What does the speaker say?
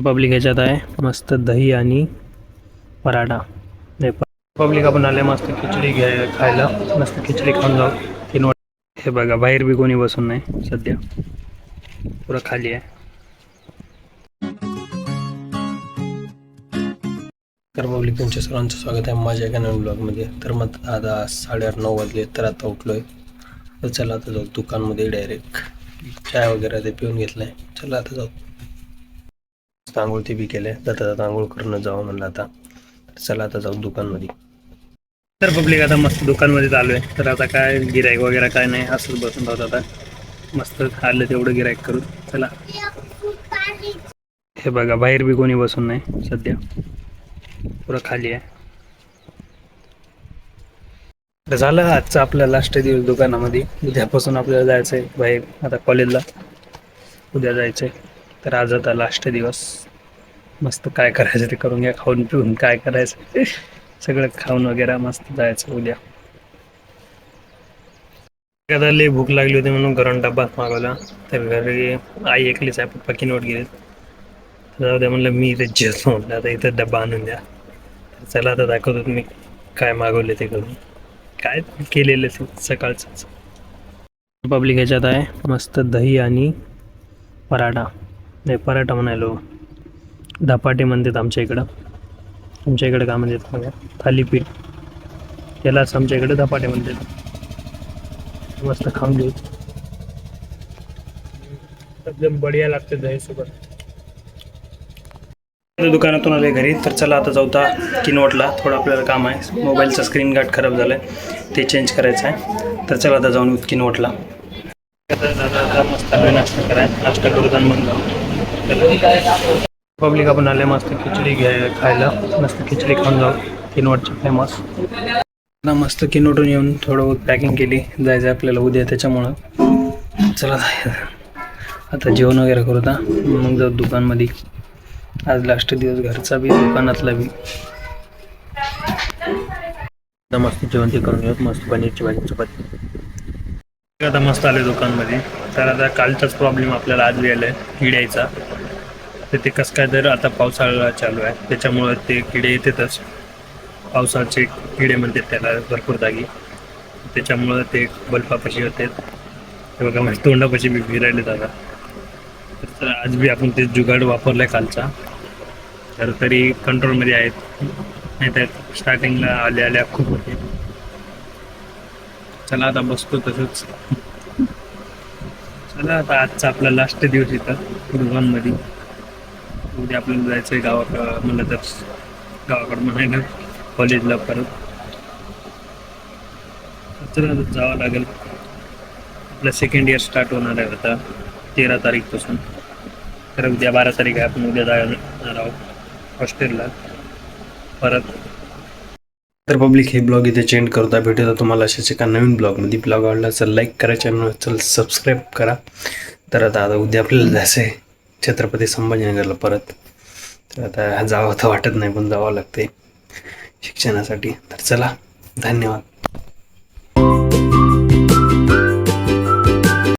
Public ह्याच्यात आहे मस्त दही आणि पराठा. पब्लिक आपण आले मस्त खिचडी खायला. मस्त खिचडी खाऊन जाऊ. हे बघा बाहेर बी कोणी बसून नाही सध्या, पुरा खाली आहे. तर पब्लिक तुमच्या सर्वांचं स्वागत आहे माझ्या एका नवीन ब्लॉगमध्ये. तर मग आता 8:30-9 वाजले तर आता उठलोय. तर चला आता जाऊ दुकानमध्ये डायरेक्ट. चाय वगैरे ते पिऊन घेतलंय. चला आता जाऊ. आंघोळ ते बी केले. तर आंघोळ करून जावं म्हणलं आता. चला आता जाऊ दुकानमध्ये. तर पब्लिक आता मस्त दुकानमध्ये आलोय. तर आता काय गिराईक वगैरे काय नाही, असंच बसून राहत आता. मस्त खाल्लं तेवढं गिराईक करून. चला. हे बघा बाहेर बी कोणी बसून नाही सध्या, पुरा खाली आहे. तर झालं आजचा आपला लास्ट दिवस दुकानामध्ये. उद्यापासून आपल्याला जायचं आहे बाहेर आता कॉलेजला. उद्या जायचं आहे. तर आज आता लास्ट दिवस. मस्त काय करायचं ते करून घ्या. खाऊन पिऊन काय करायचं सगळं खाऊन वगैरे मस्त जायचं उद्या. एखादा लई भूक लागली होती म्हणून घरून डब्बा मागवला. तर घरी आई एकलीच आहे, पप्पा किनवट गेले. जाऊ द्या म्हणलं मी इथे जेवतो म्हणलं, आता इथं डब्बा आणून द्या. चला आता दाखवतो तुम्ही काय मागवले ते करून, काय केलेलं सकाळचं. पब्लिक ह्याच्यात आहे मस्त दही आणि पराठा. नाही पराठा म्हणायलो, धपाटे म्हणतात आमच्या इकडं. तुमच्या इकडे काय म्हणतात बघा, थालीपीठ. त्यालाच आमच्या इकडे धपाटे म्हणतात. मस्त खाऊन घेऊ. एकदम बढिया लागते दही सोबत. दुकानातून आले घरी. तर चला आता जाऊता किनवटला. थोडं आपल्याला काम आहे. मोबाईलचा स्क्रीन गार्ड खराब झालाय, ते चेंज करायचं आहे. तर चला आता जाऊन किनवटला. मस्त नाश्ता करायला. नाश्ता करूत आणि मग जाऊ. पब्लिक आपण आले मस्त खिचडी खायला. मस्त खिचडी खाऊन जाऊ. किनवटची फेमस. मस्त किनवटून येऊन थोडं पॅकिंग केली. जायचं आपल्याला उद्या, त्याच्यामुळं चला आता जेवण वगैरे करू आता मग जाऊ दुकानमध्ये. आज लास्ट दिवस घरचा बी दुकानातला बी. मस्त जेवण ते करून घेऊ. मस्त पनीरची भाजी चपाती. आता मस्त आले दुकानमध्ये. तर आता कालचाच प्रॉब्लेम आपल्याला आज बी आलाय किड्याचा. तर ते कसं काय, तर आता पावसाळा चालू आहे त्याच्यामुळं ते किडे येतातच. पावसाचे किडे म्हणतात त्याला भरपूर जागी. त्याच्यामुळं ते बल्पापाशी होते. ते बघा माझ्या तोंडापाशी बी फिरायले जागा. तर आज बी आपण ते जुगाड वापरलाय कालचा. तर तरी कंट्रोलमध्ये आहेत, नाही तर स्टार्टिंगला आल्या खूप होते. चला आता बसतो तसंच. चला आता आजचा आपला लास्ट दिवस इथं दुकानमध्ये. उद्या आपल्याला जायचं आहे गावाकडं म्हणलं तर, गावाकडं म्हणायला कॉलेजला परत. चला जावं लागेल. आपलं सेकंड इयर स्टार्ट होणार आहे आता 13 तारीखपासून. तर उद्या 12 तारीख आहे. आपण उद्या जाणार आहोत हॉस्टेलला परत. तर पब्लिक हे ब्लॉग इथे चेंज करता. भेटूया तुम्हाला अशाच एका नवीन ब्लॉगमध्ये. ब्लॉग आवडला तर लाईक करा, चॅनल सबस्क्राईब करा. तर आता उद्या आपल्याला जायचं आहे छत्रपती संभाजीनगरला परत. तर आता जावं तर वाटत नाही, पण जावं लागते शिक्षणासाठी. तर चला, धन्यवाद.